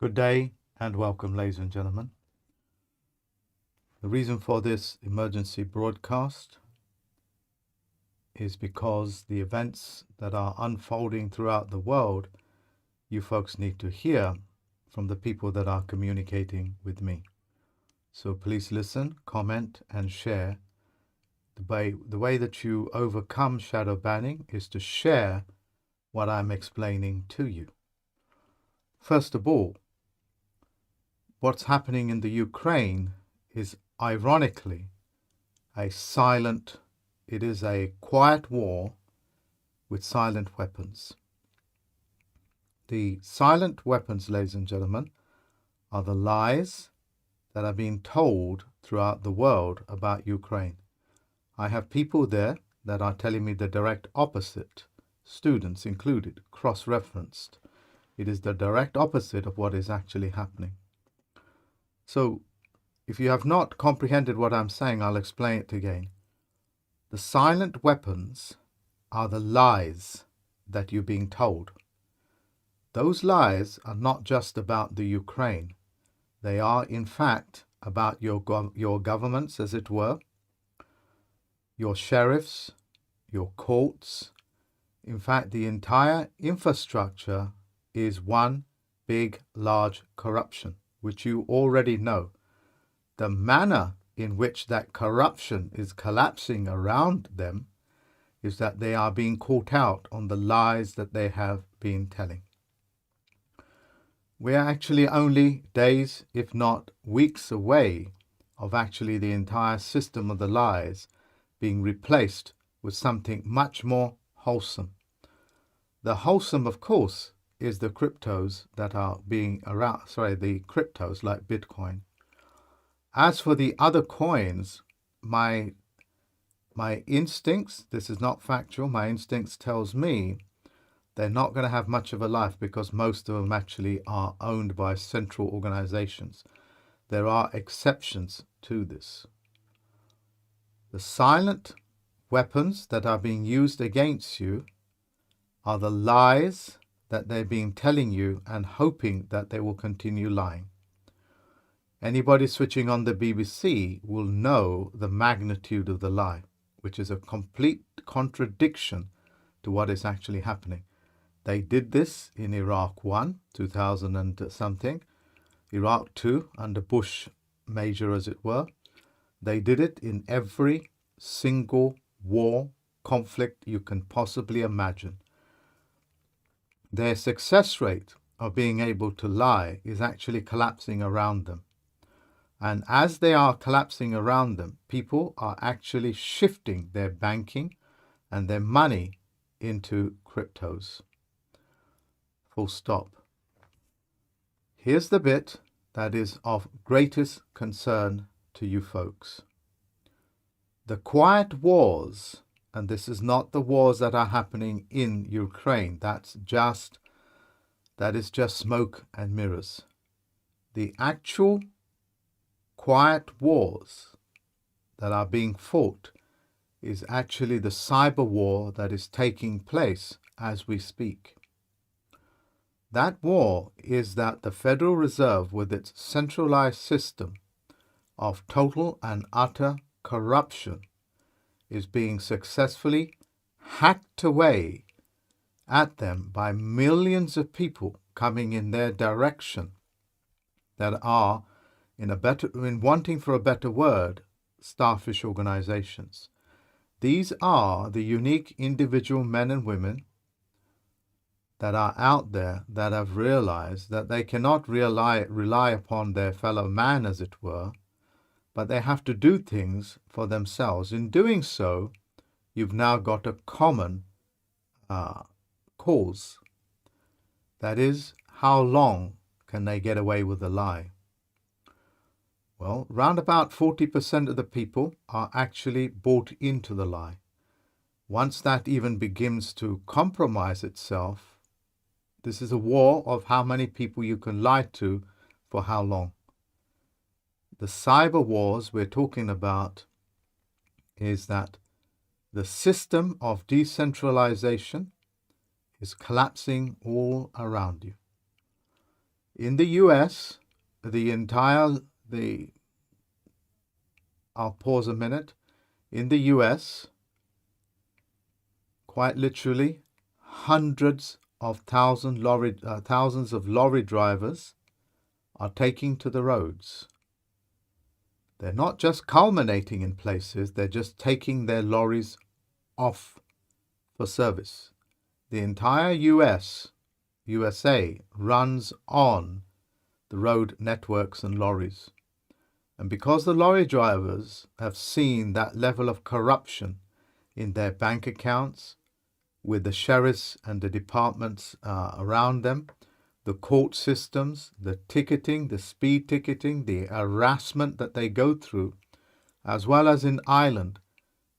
Good day and welcome, ladies and gentlemen. The reason for this emergency broadcast is because the events that are unfolding throughout the world, you folks need to hear from the people that are communicating with me. So please listen, comment, and share. The way that you overcome shadow banning is to share what I'm explaining to you. First of all, what's happening in the Ukraine is ironically it is a quiet war with silent weapons. The silent weapons, ladies and gentlemen, are the lies that are being told throughout the world about Ukraine. I have people there that are telling me the direct opposite, students included, cross-referenced. It is the direct opposite of what is actually happening. So, if you have not comprehended what I'm saying, I'll explain it again. The silent weapons are the lies that you're being told. Those lies are not just about the Ukraine. They are, in fact, about your governments, as it were, your sheriffs, your courts. In fact, the entire infrastructure is one big, large corruption, which you already know. The manner in which that corruption is collapsing around them is that they are being caught out on the lies that they have been telling. We are actually only days, if not weeks away of actually the entire system of the lies being replaced with something much more wholesome. The wholesome, of course, is the cryptos that are being around, the cryptos like Bitcoin. As for the other coins, my instincts, this is not factual, my instincts tells me they're not going to have much of a life because most of them actually are owned by central organizations. There are exceptions to this. The silent weapons that are being used against you are the lies that they're being telling you and hoping that they will continue lying. Anybody switching on the BBC will know the magnitude of the lie, which is a complete contradiction to what is actually happening. They did this in Iraq 1, 2000 and something, Iraq 2, under Bush Major as it were. They did it in every single war, conflict you can possibly imagine. Their success rate of being able to lie is actually collapsing around them. And as they are collapsing around them, people are actually shifting their banking and their money into cryptos. Full stop. Here's the bit that is of greatest concern to you folks. The quiet wars, and this is not the wars that are happening in Ukraine, that is just smoke and mirrors. The actual quiet wars that are being fought is actually the cyber war that is taking place as we speak. That war is that the Federal Reserve, with its centralized system of total and utter corruption, is being successfully hacked away at them by millions of people coming in their direction that are, in wanting for a better word, starfish organizations. These are the unique individual men and women that are out there that have realized that they cannot rely upon their fellow man, as it were, but they have to do things for themselves. In doing so, you've now got a common cause. That is, how long can they get away with a lie? Well, round about 40% of the people are actually bought into the lie. Once that even begins to compromise itself, this is a war of how many people you can lie to for how long. The cyber wars we're talking about is that the system of decentralization is collapsing all around you. In the US, I'll pause a minute. In the US, quite literally, hundreds of thousands of lorry drivers are taking to the roads. They're not just culminating in places, they're just taking their lorries off for service. The entire USA runs on the road networks and lorries. And because the lorry drivers have seen that level of corruption in their bank accounts, with the sheriffs and the departments around them, the court systems, the ticketing, the speed ticketing, the harassment that they go through, as well as in Ireland,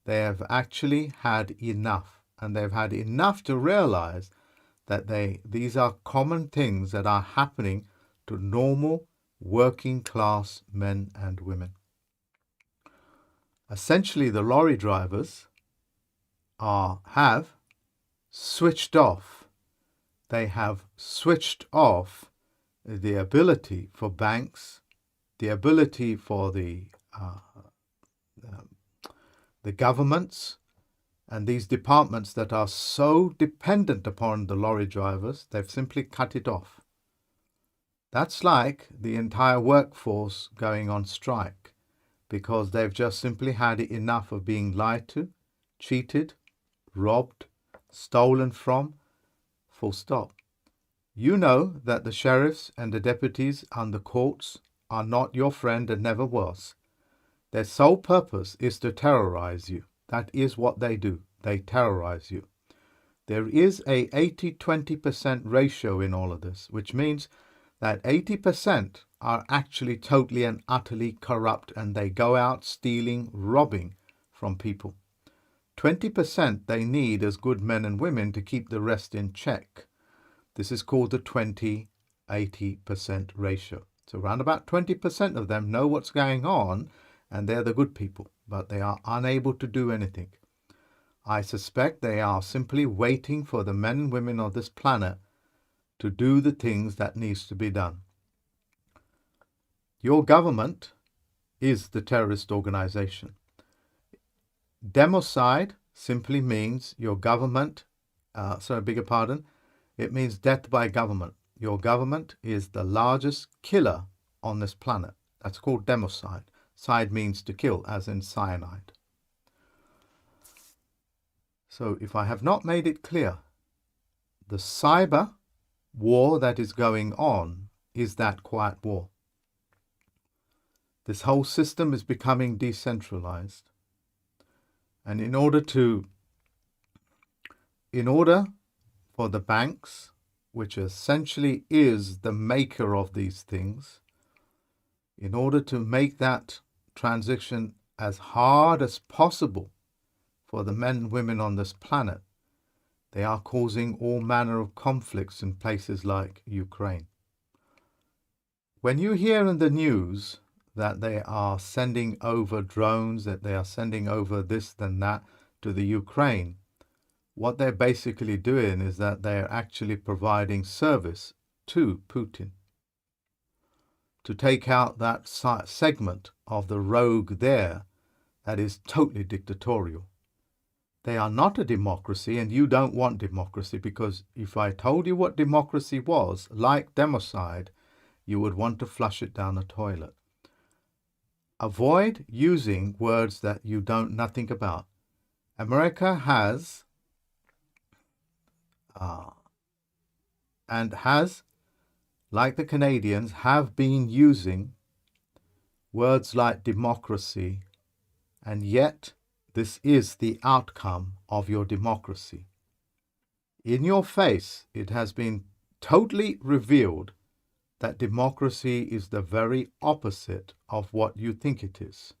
they have actually had enough. And they've had enough to realize that these are common things that are happening to normal working class men and women. Essentially, the lorry drivers have switched off. They have switched off the ability for banks, the ability for the governments, and these departments that are so dependent upon the lorry drivers, they've simply cut it off. That's like the entire workforce going on strike, because they've just simply had enough of being lied to, cheated, robbed, stolen from, full stop. You know that the sheriffs and the deputies and the courts are not your friend and never was. Their sole purpose is to terrorize you. That is what they do. They terrorize you. There is a 80-20% ratio in all of this, which means that 80% are actually totally and utterly corrupt, and they go out stealing, robbing from people. 20% they need as good men and women to keep the rest in check. This is called the 20-80% ratio. So around about 20% of them know what's going on, and they're the good people, but they are unable to do anything. I suspect they are simply waiting for the men and women of this planet to do the things that needs to be done. Your government is the terrorist organization. Democide simply means your government, it means death by government. Your government is the largest killer on this planet. That's called democide. Side means to kill, as in cyanide. So if I have not made it clear, the cyber war that is going on is that quiet war. This whole system is becoming decentralized. And in order for the banks, which essentially is the maker of these things, in order to make that transition as hard as possible for the men and women on this planet, they are causing all manner of conflicts in places like Ukraine. When you hear in the news that they are sending over drones, that they are sending over this and that to the Ukraine, what they're basically doing is that they're actually providing service to Putin to take out that segment of the rogue there that is totally dictatorial. They are not a democracy, and you don't want democracy, because if I told you what democracy was, like democide, you would want to flush it down the toilet. Avoid using words that you don't nothing about. America has like the Canadians, have been using words like democracy, and yet this is the outcome of your democracy. In your face, it has been totally revealed that democracy is the very opposite of what you think it is.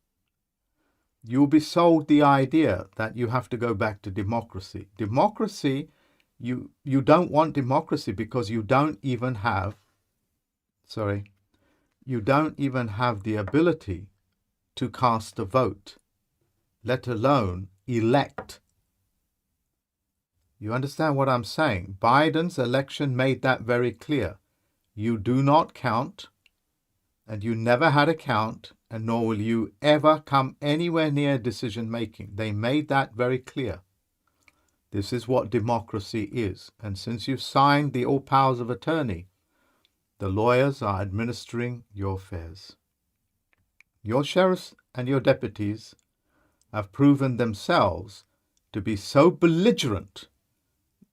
You'll be sold the idea that you have to go back to democracy. Democracy, you don't want democracy because you don't even have the ability to cast a vote, let alone elect. You understand what I'm saying? Biden's election made that very clear. You do not count, and you never had a count, and nor will you ever come anywhere near decision making. They made that very clear. This is what democracy is. And since you've signed the all powers of attorney, the lawyers are administering your affairs. Your sheriffs and your deputies have proven themselves to be so belligerent,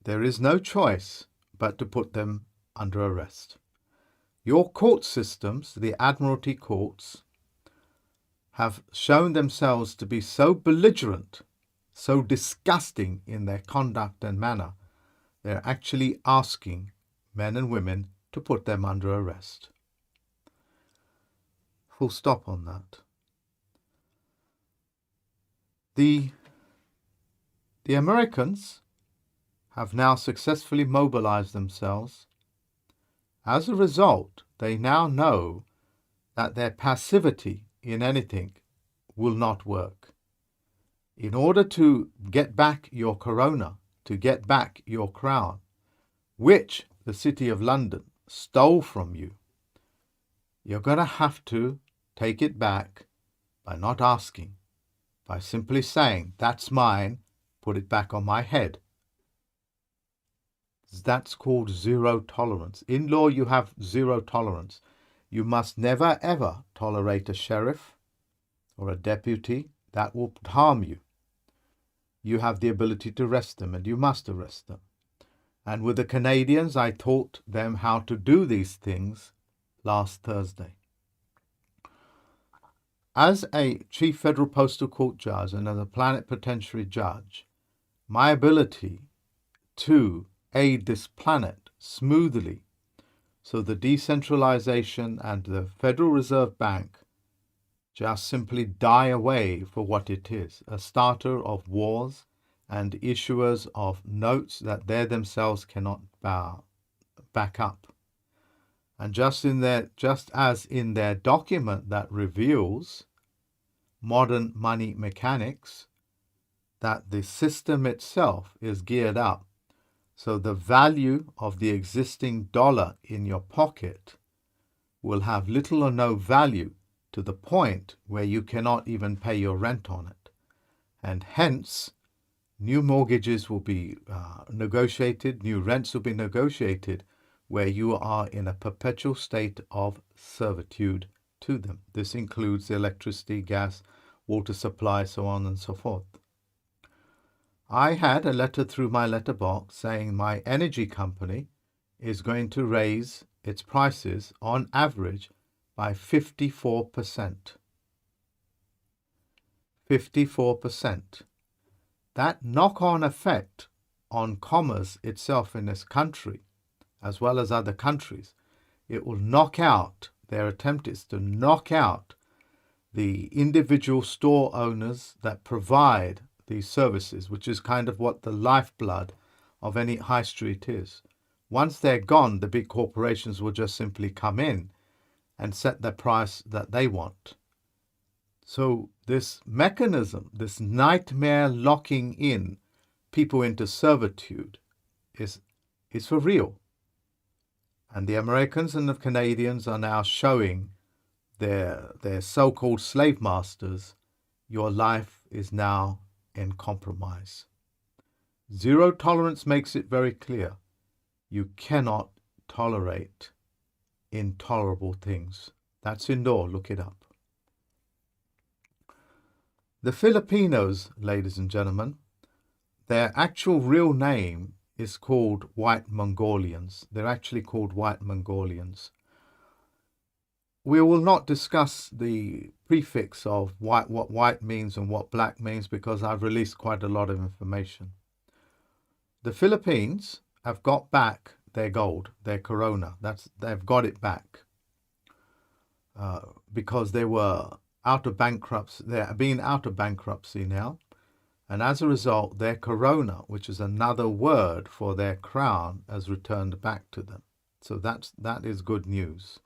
there is no choice but to put them under arrest. Your court systems, the Admiralty courts, have shown themselves to be so belligerent, so disgusting in their conduct and manner, they're actually asking men and women to put them under arrest. Full stop on that. The Americans have now successfully mobilized themselves. As a result, they now know that their passivity in anything will not work. In order to get back your corona, to get back your crown, which the City of London stole from you, you're going to have to take it back by not asking, by simply saying, that's mine, put it back on my head. That's called zero tolerance. In law, you have zero tolerance. You must never, ever tolerate a sheriff or a deputy that will harm you. You have the ability to arrest them, and you must arrest them. And with the Canadians, I taught them how to do these things last Thursday. As a Chief Federal Postal Court judge and as a Plenipotentiary judge, my ability to aid this planet smoothly so the decentralization and the Federal Reserve Bank just simply die away for what it is, a starter of wars and issuers of notes that they themselves cannot back up. And just as in their document that reveals modern money mechanics, that the system itself is geared up so the value of the existing dollar in your pocket will have little or no value to the point where you cannot even pay your rent on it. And hence, new mortgages will be negotiated, new rents will be negotiated, where you are in a perpetual state of servitude to them. This includes the electricity, gas, water supply, so on and so forth. I had a letter through my letterbox saying my energy company is going to raise its prices on average by 54%. 54%. That knock-on effect on commerce itself in this country, as well as other countries, it will knock out, their attempt is to knock out the individual store owners that provide these services, which is kind of what the lifeblood of any high street is. Once they're gone, the big corporations will just simply come in and set the price that they want. So this mechanism, this nightmare locking in people into servitude is for real. And the Americans and the Canadians are now showing their so-called slave masters, your life is now in compromise. Zero tolerance makes it very clear. You cannot tolerate intolerable things. That's in law, look it up. The Filipinos, ladies and gentlemen, their actual real name is called White Mongolians. They're actually called White Mongolians. We will not discuss the prefix of what white means and what black means because I've released quite a lot of information. The Philippines have got back their gold, their corona. They've got it back because they were out of bankruptcy. They're being out of bankruptcy now. And as a result, their corona, which is another word for their crown, has returned back to them. So that is good news.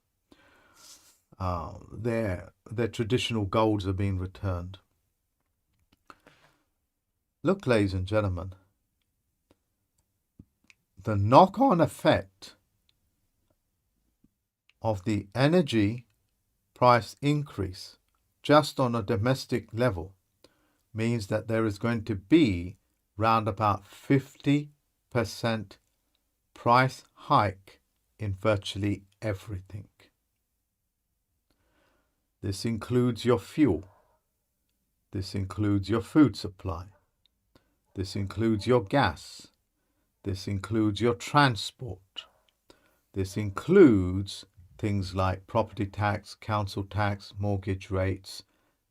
Their traditional golds are being returned. Look, ladies and gentlemen, the knock-on effect of the energy price increase just on a domestic level means that there is going to be round about 50% price hike in virtually everything. This includes your fuel. This includes your food supply. This includes your gas. This includes your transport. This includes things like property tax, council tax, mortgage rates,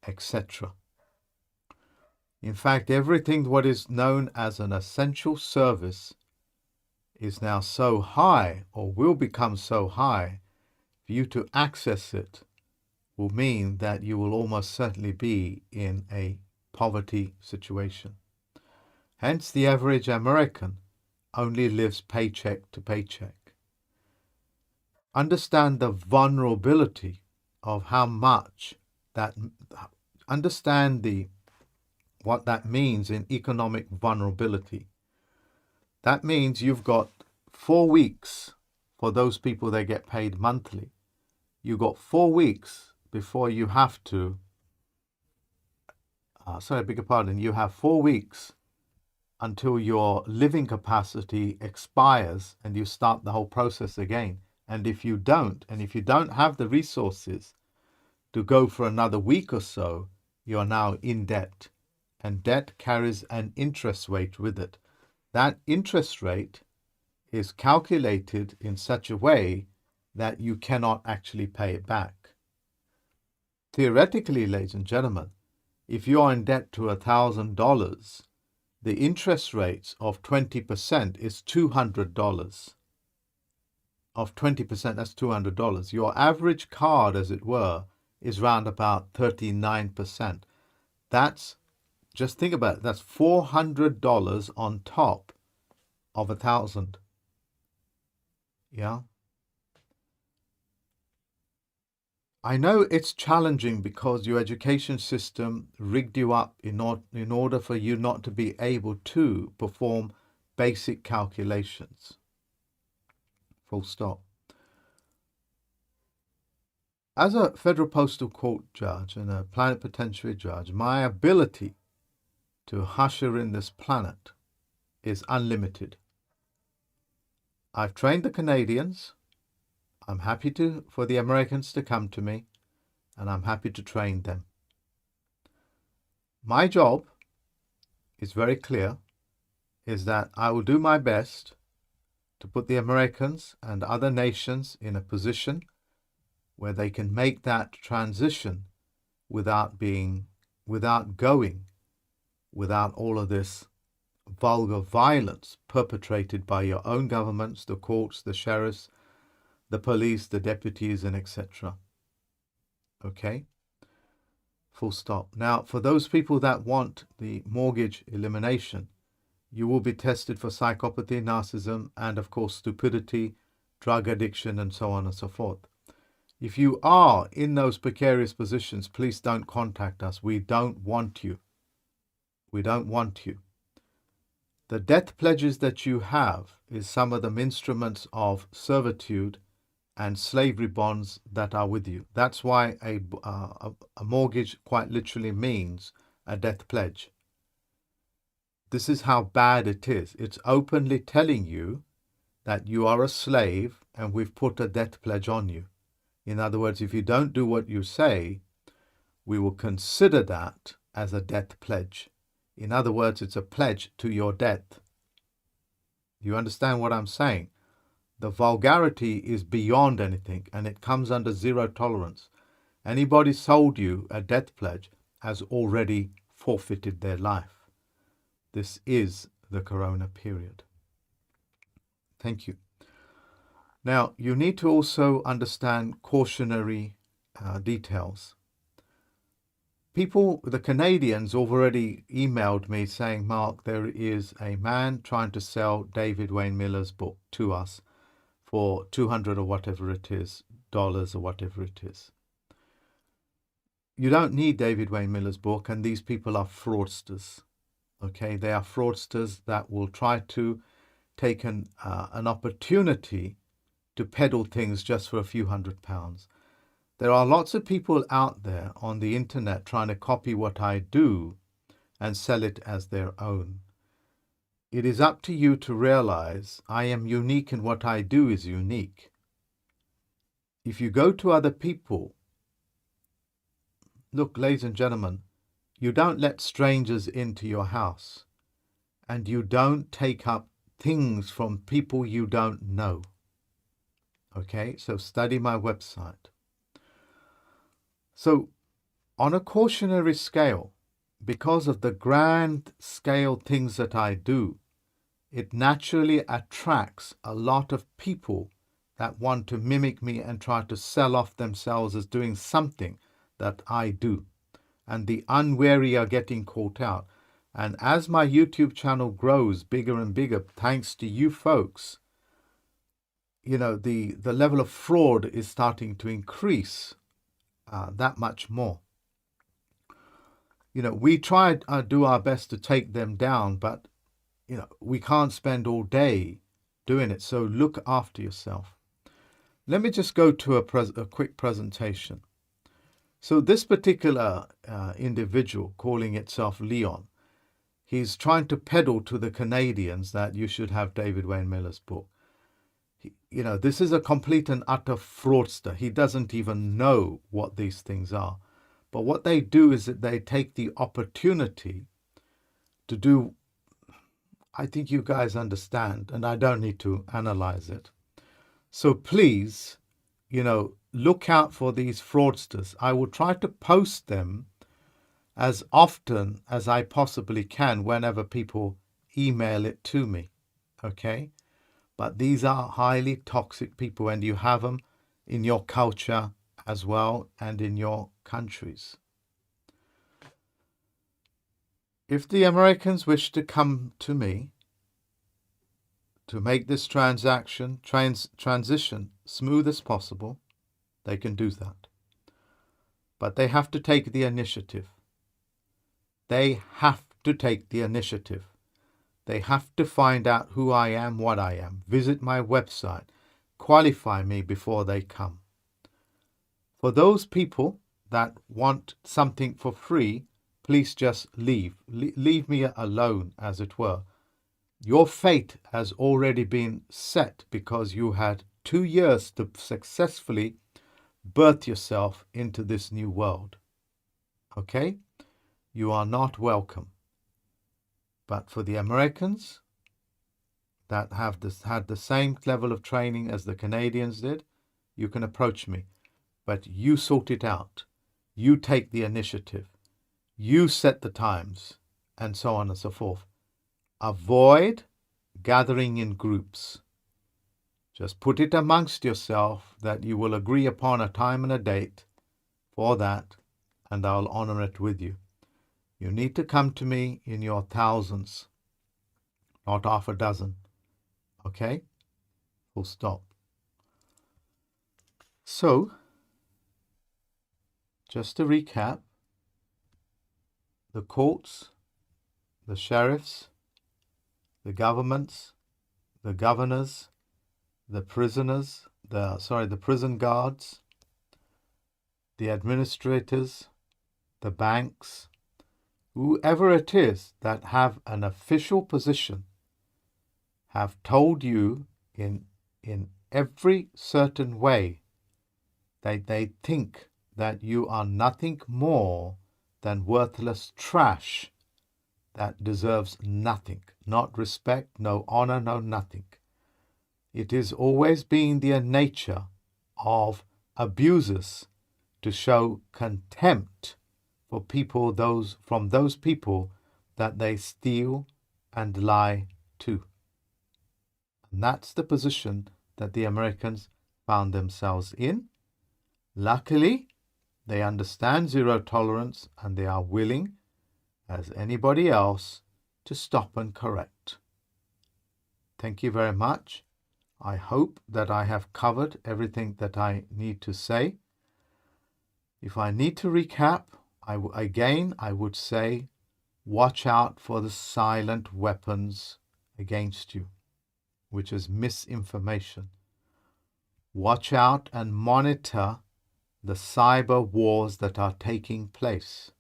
etc. In fact, everything what is known as an essential service is now so high, or will become so high, for you to access it will mean that you will almost certainly be in a poverty situation. Hence, the average American only lives paycheck to paycheck. Understand the vulnerability of how much that, understand what that means in economic vulnerability. That means you've got 4 weeks for those people that get paid monthly. You've got 4 weeks before you have to, you have 4 weeks until your living capacity expires and you start the whole process again. And if you don't have the resources to go for another week or so, you are now in debt. And debt carries an interest rate with it. That interest rate is calculated in such a way that you cannot actually pay it back. Theoretically, ladies and gentlemen, if you are in debt to $1,000, the interest rates of 20% is $200. Of 20%, that's $200. Your average card, as it were, is round about 39%. That's, just think about it, that's $400 on top of 1,000. Yeah? I know it's challenging because your education system rigged you up in order for you not to be able to perform basic calculations. Full stop. As a federal postal court judge and a plenipotentiary judge, my ability to usher in this planet is unlimited. I've trained the Canadians. I'm happy for the Americans to come to me, and I'm happy to train them. My job is very clear, is that I will do my best to put the Americans and other nations in a position where they can make that transition without all of this vulgar violence perpetrated by your own governments, the courts, the sheriffs, the police, the deputies, and etc. Okay? Full stop. Now, for those people that want the mortgage elimination, you will be tested for psychopathy, narcissism, and of course stupidity, drug addiction, and so on and so forth. If you are in those precarious positions, please don't contact us. We don't want you. We don't want you. The death pledges that you have is some of the instruments of servitude and slavery bonds that are with you. That's why a mortgage quite literally means a death pledge. This is how bad it is. It's openly telling you that you are a slave and we've put a death pledge on you. In other words, if you don't do what you say, we will consider that as a death pledge. In other words, it's a pledge to your death. You understand what I'm saying? The vulgarity is beyond anything, and it comes under zero tolerance. Anybody sold you a death pledge has already forfeited their life. This is the Corona period. Thank you. Now, you need to also understand cautionary details. The Canadians already emailed me saying, Mark, there is a man trying to sell David Wayne Miller's book to us for $200 or whatever it is, dollars or whatever it is. You don't need David Wayne Miller's book, and these people are fraudsters. Okay, they are fraudsters that will try to take an opportunity to peddle things just for a few £100s. There are lots of people out there on the internet trying to copy what I do and sell it as their own. It is up to you to realize I am unique and what I do is unique. If you go to other people, look, ladies and gentlemen, you don't let strangers into your house, and you don't take up things from people you don't know. Okay, so study my website. So on a cautionary scale, because of the grand scale things that I do, it naturally attracts a lot of people that want to mimic me and try to sell off themselves as doing something that I do. And the unwary are getting caught out. And as my YouTube channel grows bigger and bigger, thanks to you folks, you know, the level of fraud is starting to increase that much more. You know, we try to do our best to take them down, but, you know, we can't spend all day doing it. So look after yourself. Let me just go to a quick presentation. So this particular individual calling itself Leon, he's trying to peddle to the Canadians that you should have David Wayne Miller's book. You know, this is a complete and utter fraudster. He doesn't even know what these things are. But what they do is that they take the opportunity to do, I think you guys understand, and I don't need to analyze it. So please, you know, look out for these fraudsters. I will try to post them as often as I possibly can whenever people email it to me. Okay? But these are highly toxic people, and you have them in your culture as well and in your countries. If the Americans wish to come to me to make this transition smooth as possible, they can do that. But they have to take the initiative. They have to take the initiative. They have to find out who I am, what I am. Visit my website. Qualify me before they come. For those people that want something for free, please just leave. Leave me alone, as it were. Your fate has already been set because you had 2 years to successfully birth yourself into this new world. Okay? You are not welcome. But for the Americans that have had the same level of training as the Canadians did, you can approach me. But you sort it out. You take the initiative. You set the times, and so on and so forth. Avoid gathering in groups. Just put it amongst yourself that you will agree upon a time and a date for that, and I'll honor it with you. You need to come to me in your thousands, not half a dozen. Okay? Full stop. So, just to recap, the courts, the sheriffs, the governments, the governors, the prisoners, the prison guards, the administrators, the banks, whoever it is that have an official position, have told you in every certain way that they think that you are nothing more than worthless trash that deserves nothing, not respect, no honor, no nothing. It is always been the nature of abusers to show contempt for people, from those people that they steal and lie to. And that's the position that the Americans found themselves in. Luckily, they understand zero tolerance, and they are willing, as anybody else, to stop and correct. Thank you very much. I hope that I have covered everything that I need to say. If I need to recap, I would say, watch out for the silent weapons against you, which is misinformation. Watch out and monitor the cyber wars that are taking place.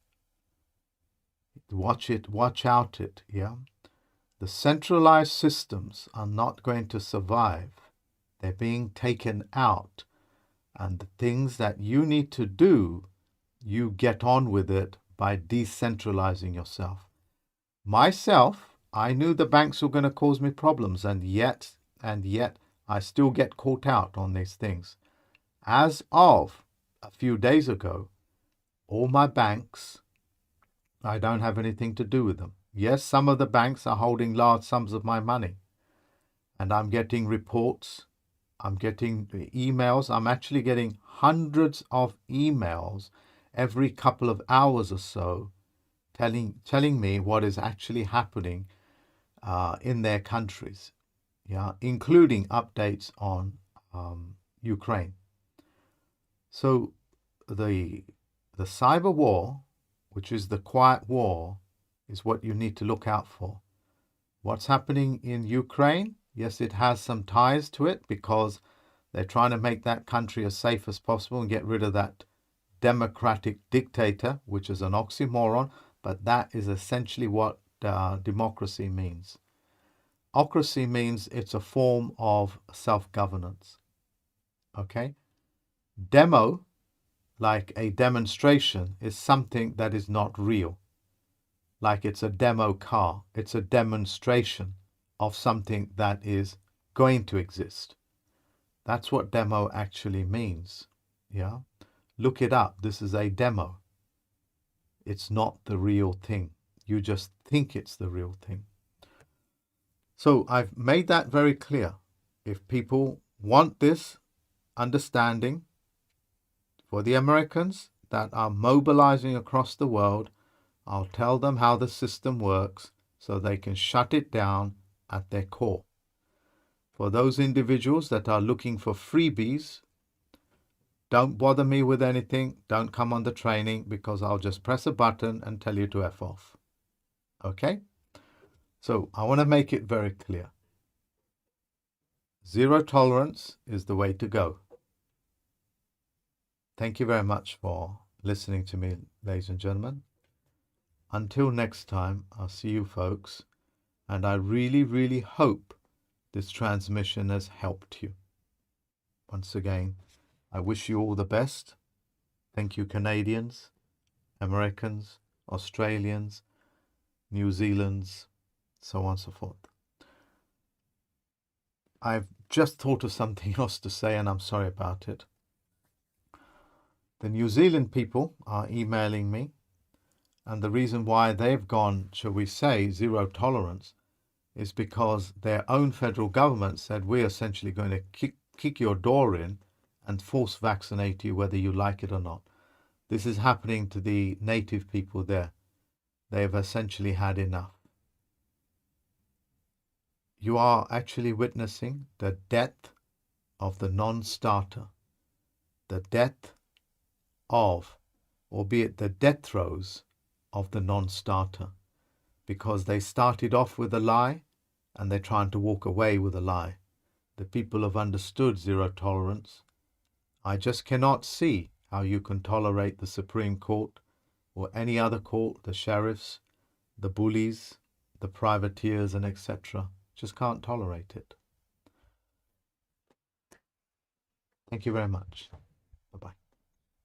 Watch out it, yeah? The centralized systems are not going to survive. They're being taken out. And the things that you need to do, you get on with it by decentralizing yourself. Myself, I knew the banks were going to cause me problems, and yet I still get caught out on these things. As of a few days ago, all my banks, I don't have anything to do with them. Yes, some of the banks are holding large sums of my money, and I'm getting reports, I'm getting emails. I'm actually getting hundreds of emails every couple of hours or so telling me what is actually happening in their countries, yeah, including updates on Ukraine. So the cyber war, which is the quiet war, is what you need to look out for. What's happening in Ukraine? Yes, it has some ties to it because they're trying to make that country as safe as possible and get rid of that democratic dictator, which is an oxymoron, but that is essentially what democracy means. Ocracy means it's a form of self-governance. Okay? Demo, like a demonstration, is something that is not real. Like it's a demo car. It's a demonstration of something that is going to exist. That's what demo actually means. Yeah? Look it up. This is a demo. It's not the real thing. You just think it's the real thing. So I've made that very clear. If people want this understanding for the Americans that are mobilizing across the world, I'll tell them how the system works so they can shut it down at their core. For those individuals that are looking for freebies, don't bother me with anything. Don't come on the training because I'll just press a button and tell you to F off. Okay? So I want to make it very clear. Zero tolerance is the way to go. Thank you very much for listening to me, ladies and gentlemen. Until next time, I'll see you folks. And I really, really hope this transmission has helped you. Once again, I wish you all the best. Thank you, Canadians, Americans, Australians, New Zealand's, so on and so forth. I've just thought of something else to say, and I'm sorry about it. The New Zealand people are emailing me, and the reason why they've gone, shall we say, zero tolerance is because their own federal government said we're essentially going to kick your door in and force vaccinate you whether you like it or not. This is happening to the native people there. They have essentially had enough. You are actually witnessing the death of the non-starter, the death of, albeit the death throes of the non-starter, because they started off with a lie and they're trying to walk away with a lie. The people have understood zero tolerance. I just cannot see how you can tolerate the Supreme Court or any other court, the sheriffs, the bullies, the privateers, and etc. Just can't tolerate it. Thank you very much. Bye-bye.